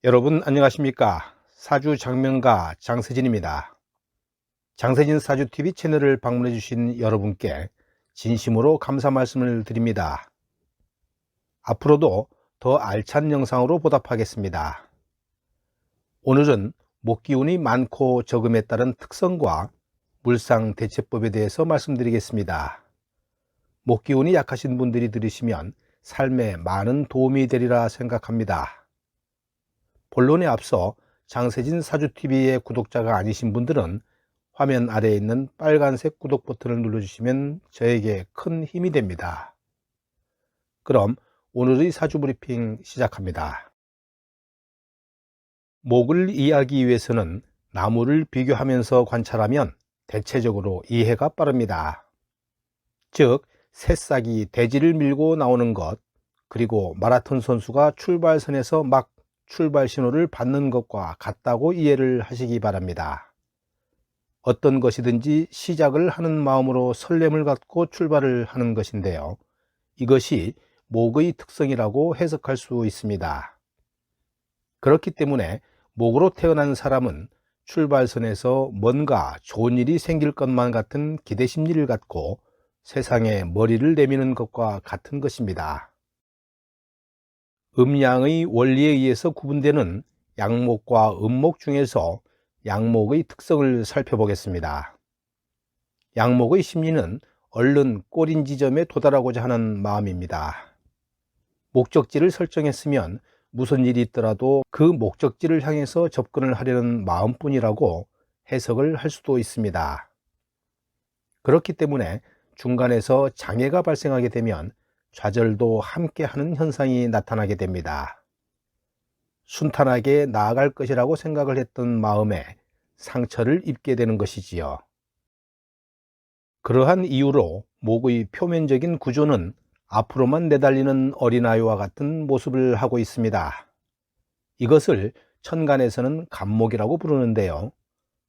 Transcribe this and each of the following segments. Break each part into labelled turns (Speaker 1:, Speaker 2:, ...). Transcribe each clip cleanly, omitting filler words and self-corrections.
Speaker 1: 여러분 안녕하십니까? 사주 장명가 장세진입니다. 장세진 사주TV 채널을 방문해 주신 여러분께 진심으로 감사 말씀을 드립니다. 앞으로도 더 알찬 영상으로 보답하겠습니다. 오늘은 목기운이 많고 적음에 따른 특성과 물상 대처법에 대해서 말씀드리겠습니다. 목기운이 약하신 분들이 들으시면 삶에 많은 도움이 되리라 생각합니다. 본론에 앞서 장세진 사주TV의 구독자가 아니신 분들은 화면 아래에 있는 빨간색 구독 버튼을 눌러주시면 저에게 큰 힘이 됩니다. 그럼 오늘의 사주 브리핑 시작합니다. 목을 이해하기 위해서는 나무를 비교하면서 관찰하면 대체적으로 이해가 빠릅니다. 즉, 새싹이 대지를 밀고 나오는 것, 그리고 마라톤 선수가 출발선에서 막 출발 신호를 받는 것과 같다고 이해를 하시기 바랍니다. 어떤 것이든지 시작을 하는 마음으로 설렘을 갖고 출발을 하는 것인데요. 이것이 목의 특성이라고 해석할 수 있습니다. 그렇기 때문에 목으로 태어난 사람은 출발선에서 뭔가 좋은 일이 생길 것만 같은 기대 심리를 갖고 세상에 머리를 내미는 것과 같은 것입니다. 음양의 원리에 의해서 구분되는 양목과 음목 중에서 양목의 특성을 살펴보겠습니다. 양목의 심리는 얼른 꼬린 지점에 도달하고자 하는 마음입니다. 목적지를 설정했으면 무슨 일이 있더라도 그 목적지를 향해서 접근을 하려는 마음뿐이라고 해석을 할 수도 있습니다. 그렇기 때문에 중간에서 장애가 발생하게 되면 좌절도 함께 하는 현상이 나타나게 됩니다. 순탄하게 나아갈 것이라고 생각을 했던 마음에 상처를 입게 되는 것이지요. 그러한 이유로 목의 표면적인 구조는 앞으로만 내달리는 어린아이와 같은 모습을 하고 있습니다. 이것을 천간에서는 갑목이라고 부르는데요.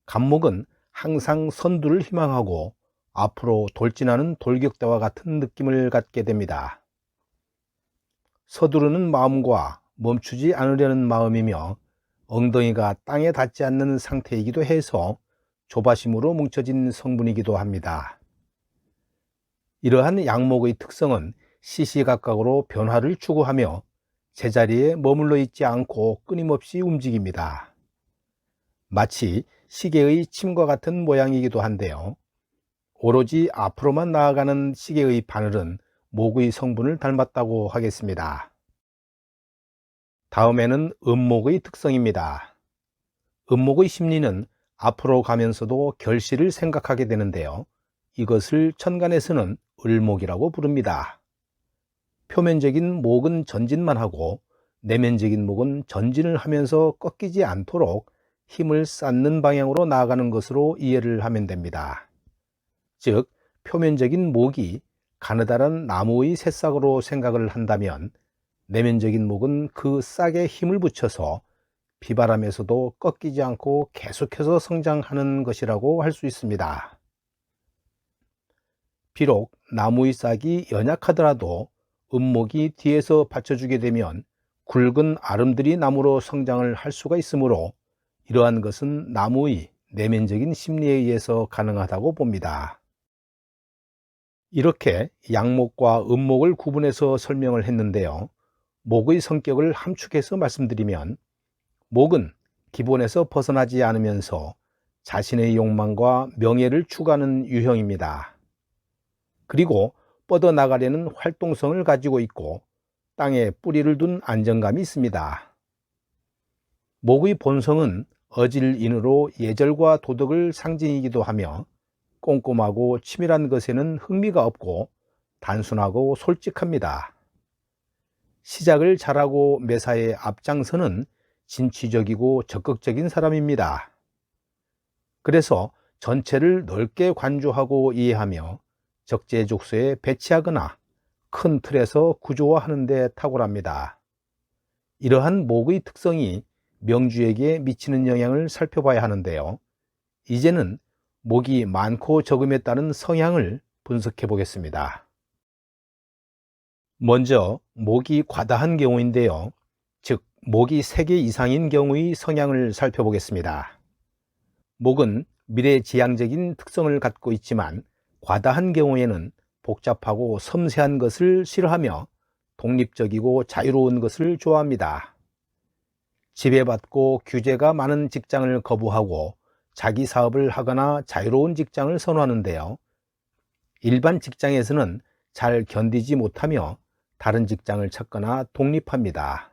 Speaker 1: 갑목은 항상 선두를 희망하고 앞으로 돌진하는 돌격대와 같은 느낌을 갖게 됩니다. 서두르는 마음과 멈추지 않으려는 마음이며 엉덩이가 땅에 닿지 않는 상태이기도 해서 조바심으로 뭉쳐진 성분이기도 합니다. 이러한 양목의 특성은 시시각각으로 변화를 추구하며 제자리에 머물러 있지 않고 끊임없이 움직입니다. 마치 시계의 침과 같은 모양이기도 한데요. 오로지 앞으로만 나아가는 시계의 바늘은 목의 성분을 닮았다고 하겠습니다. 다음에는 음목의 특성입니다. 음목의 심리는 앞으로 가면서도 결실을 생각하게 되는데요. 이것을 천간에서는 을목이라고 부릅니다. 표면적인 목은 전진만 하고 내면적인 목은 전진을 하면서 꺾이지 않도록 힘을 쌓는 방향으로 나아가는 것으로 이해를 하면 됩니다. 즉, 표면적인 목이 가느다란 나무의 새싹으로 생각을 한다면 내면적인 목은 그 싹에 힘을 붙여서 비바람에서도 꺾이지 않고 계속해서 성장하는 것이라고 할 수 있습니다. 비록 나무의 싹이 연약하더라도 음목이 뒤에서 받쳐주게 되면 굵은 아름드리 나무로 성장을 할 수가 있으므로 이러한 것은 나무의 내면적인 심리에 의해서 가능하다고 봅니다. 이렇게 양목과 음목을 구분해서 설명을 했는데요. 목의 성격을 함축해서 말씀드리면 목은 기본에서 벗어나지 않으면서 자신의 욕망과 명예를 추구하는 유형입니다. 그리고 뻗어나가려는 활동성을 가지고 있고 땅에 뿌리를 둔 안정감이 있습니다. 목의 본성은 어질인으로 예절과 도덕을 상징이기도 하며 꼼꼼하고 치밀한 것에는 흥미가 없고 단순하고 솔직합니다. 시작을 잘하고 매사에 앞장서는 진취적이고 적극적인 사람입니다. 그래서 전체를 넓게 관조하고 이해하며 적재적소에 배치하거나 큰 틀에서 구조화하는 데 탁월합니다. 이러한 목의 특성이 명주에게 미치는 영향을 살펴봐야 하는데요. 이제는 목이 많고 적음에 따른 성향을 분석해 보겠습니다. 먼저 목이 과다한 경우인데요. 즉 목이 3개 이상인 경우의 성향을 살펴보겠습니다. 목은 미래지향적인 특성을 갖고 있지만 과다한 경우에는 복잡하고 섬세한 것을 싫어하며 독립적이고 자유로운 것을 좋아합니다. 지배받고 규제가 많은 직장을 거부하고 자기 사업을 하거나 자유로운 직장을 선호하는데요. 일반 직장에서는 잘 견디지 못하며 다른 직장을 찾거나 독립합니다.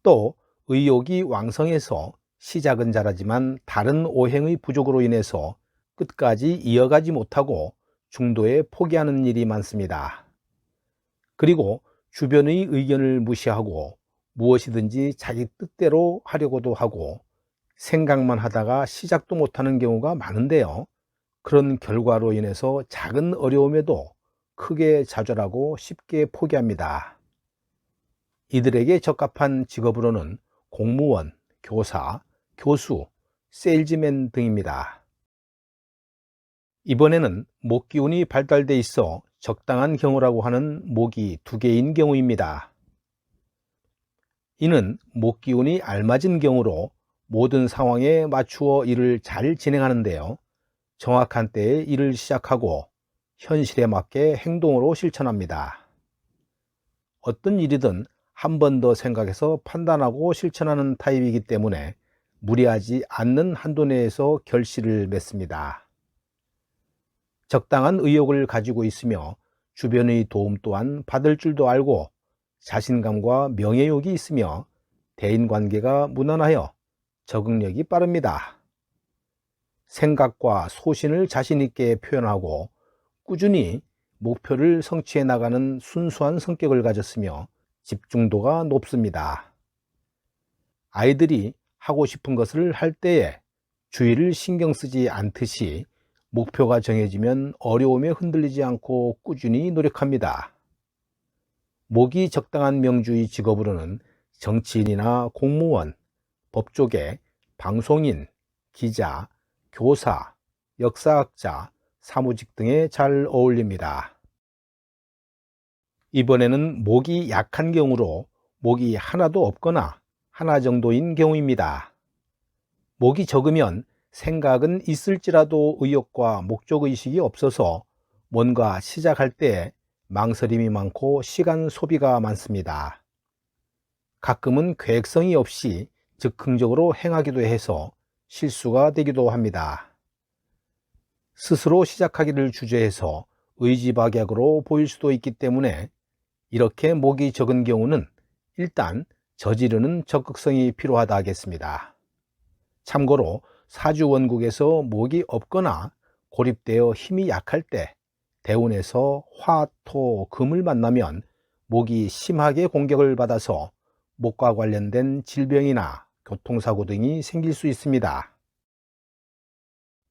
Speaker 1: 또 의욕이 왕성해서 시작은 잘하지만 다른 오행의 부족으로 인해서 끝까지 이어가지 못하고 중도에 포기하는 일이 많습니다. 그리고 주변의 의견을 무시하고 무엇이든지 자기 뜻대로 하려고도 하고 생각만 하다가 시작도 못하는 경우가 많은데요. 그런 결과로 인해서 작은 어려움에도 크게 좌절하고 쉽게 포기합니다. 이들에게 적합한 직업으로는 공무원, 교사, 교수, 세일즈맨 등입니다. 이번에는 목기운이 발달돼 있어 적당한 경우라고 하는 목이 2개인 경우입니다. 이는 목기운이 알맞은 경우로 모든 상황에 맞추어 일을 잘 진행하는데요. 정확한 때에 일을 시작하고 현실에 맞게 행동으로 실천합니다. 어떤 일이든 한 번 더 생각해서 판단하고 실천하는 타입이기 때문에 무리하지 않는 한도 내에서 결실을 맺습니다. 적당한 의욕을 가지고 있으며 주변의 도움 또한 받을 줄도 알고 자신감과 명예욕이 있으며 대인관계가 무난하여 적응력이 빠릅니다. 생각과 소신을 자신 있게 표현하고 꾸준히 목표를 성취해 나가는 순수한 성격을 가졌으며 집중도가 높습니다. 아이들이 하고 싶은 것을 할 때에 주의를 신경 쓰지 않듯이 목표가 정해지면 어려움에 흔들리지 않고 꾸준히 노력합니다. 목이 적당한 명주의 직업으로는 정치인이나 공무원, 법조계, 방송인, 기자, 교사, 역사학자, 사무직 등에 잘 어울립니다. 이번에는 목이 약한 경우로 목이 하나도 없거나 하나 정도인 경우입니다. 목이 적으면 생각은 있을지라도 의욕과 목적의식이 없어서 뭔가 시작할 때 망설임이 많고 시간 소비가 많습니다. 가끔은 계획성이 없이 즉흥적으로 행하기도 해서 실수가 되기도 합니다. 스스로 시작하기를 주저해서 의지박약으로 보일 수도 있기 때문에 이렇게 목이 적은 경우는 일단 저지르는 적극성이 필요하다 하겠습니다. 참고로 사주원국에서 목이 없거나 고립되어 힘이 약할 때 대운에서 화, 토, 금을 만나면 목이 심하게 공격을 받아서 목과 관련된 질병이나 교통사고 등이 생길 수 있습니다.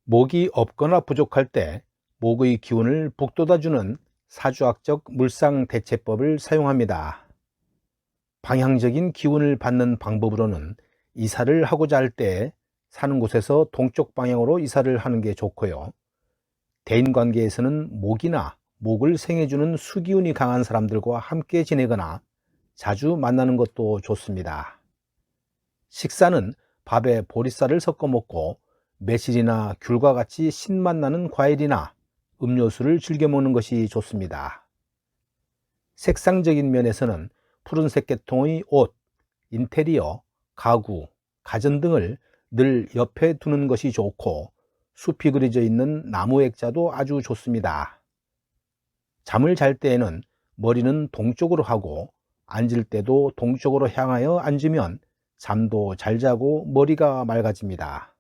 Speaker 1: 목이 없거나 부족할 때 목의 기운을 북돋아주는 사주학적 물상대체법을 사용합니다. 방향적인 기운을 받는 방법으로는 이사를 하고자 할 때 사는 곳에서 동쪽 방향으로 이사를 하는 게 좋고요. 대인관계에서는 목이나 목을 생해주는 수기운이 강한 사람들과 함께 지내거나 자주 만나는 것도 좋습니다. 식사는 밥에 보리쌀을 섞어 먹고 매실이나 귤과 같이 신맛 나는 과일이나 음료수를 즐겨 먹는 것이 좋습니다. 색상적인 면에서는 푸른색 계통의 옷, 인테리어, 가구, 가전 등을 늘 옆에 두는 것이 좋고 숲이 그려져 있는 나무 액자도 아주 좋습니다. 잠을 잘 때에는 머리는 동쪽으로 하고 앉을 때도 동쪽으로 향하여 앉으면 잠도 잘 자고 머리가 맑아집니다.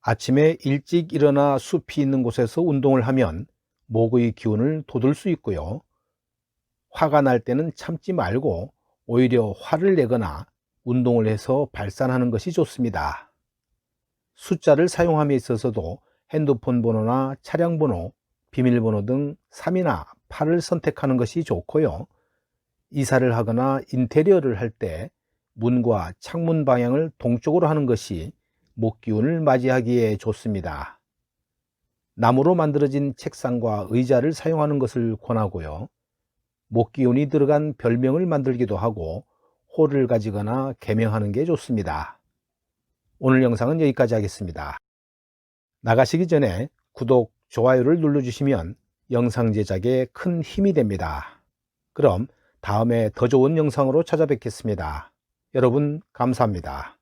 Speaker 1: 아침에 일찍 일어나 숲이 있는 곳에서 운동을 하면 목의 기운을 돋울 수 있고요. 화가 날 때는 참지 말고 오히려 화를 내거나 운동을 해서 발산하는 것이 좋습니다. 숫자를 사용함에 있어서도 핸드폰 번호나 차량 번호, 비밀번호 등 3이나 8을 선택하는 것이 좋고요. 이사를 하거나 인테리어를 할 때 문과 창문 방향을 동쪽으로 하는 것이 목기운을 맞이하기에 좋습니다. 나무로 만들어진 책상과 의자를 사용하는 것을 권하고요. 목기운이 들어간 별명을 만들기도 하고 호를 가지거나 개명하는 게 좋습니다. 오늘 영상은 여기까지 하겠습니다. 나가시기 전에 구독, 좋아요를 눌러주시면 영상 제작에 큰 힘이 됩니다. 그럼 다음에 더 좋은 영상으로 찾아뵙겠습니다. 여러분 감사합니다.